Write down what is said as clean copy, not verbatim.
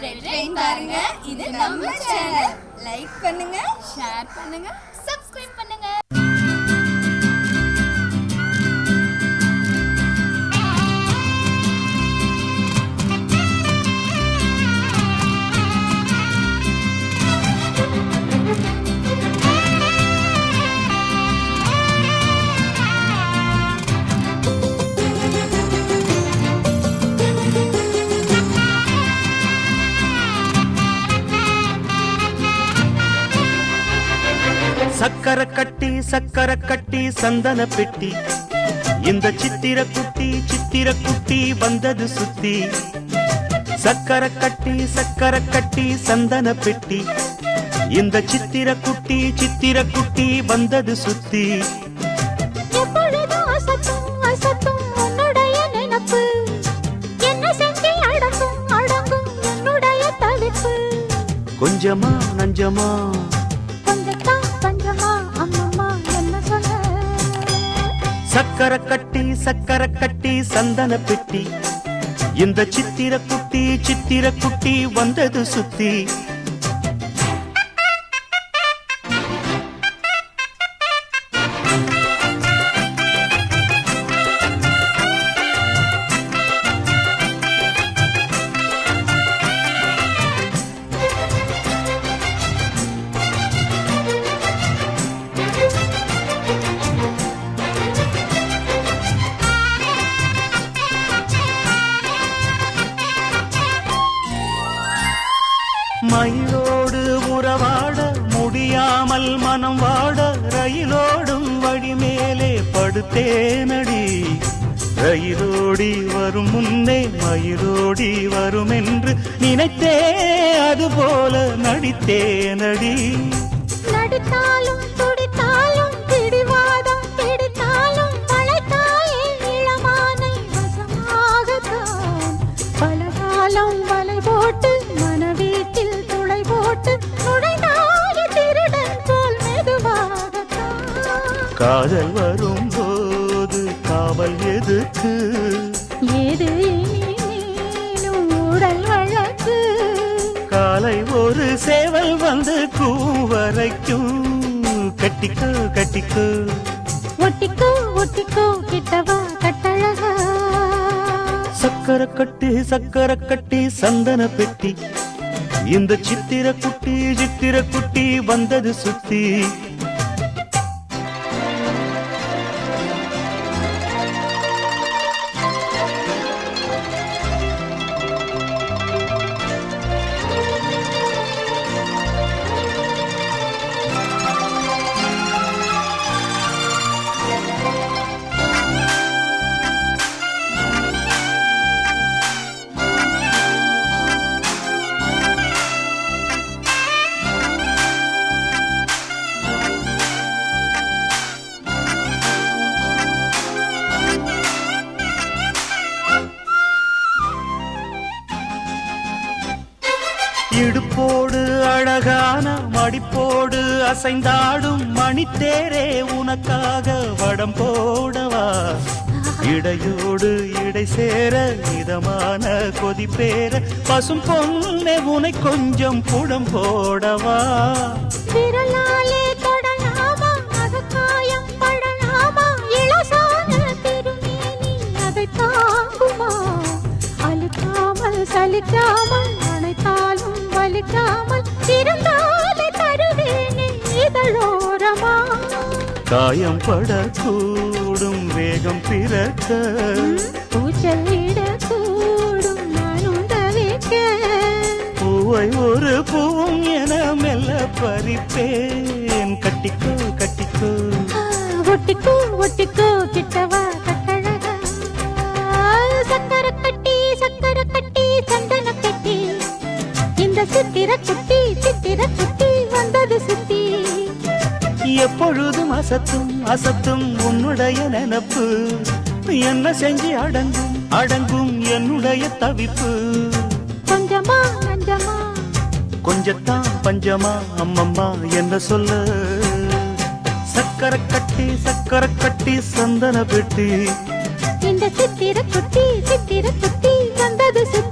பாருங்க, இது நம்ம சேனல். லைக் பண்ணுங்க, ஷேர் பண்ணுங்க, சப்ஸ்கிரைப் பண்ணுங்க. சக்கர கட்டி சந்தன பெட்டி, இந்த சித்திர குட்டி வந்தது சுத்தி. சக்கர கட்டி சந்தன பெட்டி, இந்த சித்திர குட்டி வந்தது சுத்தி. கொஞ்சமா நஞ்சமா சக்கர கட்டி சந்தன பெட்டி, இந்த சித்திர குட்டி வந்தது சுத்தி. மயிலோடு உறவாட முடியாமல் மனம் வாட, ரயிலோடும் வழி மேலே படுத்தேனடி. ரயிலோடி வரும் முன்னே மயிலோடி வரும் என்று நினைத்தே, அதுபோல நடித்தேனடி. நடித்தாலும் துடித்தாலும் பிடிவாதம் பிடித்தாலும் மழைத்தாயே இளமானை வசமாகத்தான். பலகாலம் வலை போட்டு மனவீட்டில் துளை போட்டு நுழைந்தாய திருடன் போல் மெதுவாகத்தான். காதல் வரும் போது காவல் எதுக்கு? ஏது நீனும் உடல் வழக்கு. காலை ஒரு சேவல் வந்து கூவரைக்கும். கட்டிக்கோ கட்டிக்கோ ஒட்டிக்கோ ஒட்டிக்கோ கிட்டவா கட்டழகா. சக்கர கட்டி சந்தன பெட்டி, இந்த சித்திர குட்டி வந்தது சுத்தி. இடுப்போடு அழகான மடிப்போடு அசைந்தாடும் மணித்தேரே, உனக்காக வடம் போடவா. இடையோடு இடை சேர இதமான கொதிப்பேர, பசும் பொண்ணே உனை கொஞ்சம் புடம் போடவா. விரலாலே தொடலாமா, அகக்காயம் படலாமா, இளசான திருமேனி அதை தாங்குமா. அழுக்காமல் சலிக்காமல் அணைத்தாலும் வலிக்காமல் இருந்தாலே தருவேனே இதழோரமா. காயம் படக்கூடும் வேகம் பிறக்க, பூச்சல் விடக்கூடும் நானும் தவிக்க. பூவை ஒரு பூவும் என மெல்ல பறிப்பேன். கட்டிக்கோ கட்டிக்கோ ஒட்டிக்கோ ஒட்டிக்கோ கிட்டவா கட்டழகா. சக்கர கட்டி சந்தன கட்டி, இந்த சித்திர குட்டி வந்தது சுத்தி. எப்பொழுதும் அசத்தும் உன்னுடைய நினப்பு, என்ன செஞ்சு அடங்கும் என்னுடைய தவிப்பு. கொஞ்சமா நஞ்சமா கொஞ்சத்தான் பஞ்சமா அம்மம்மா என்ன சொல்ல. சக்கர கட்டி சந்தன பெட்டி, இந்த சித்திர குட்டி வந்தது சுத்தி.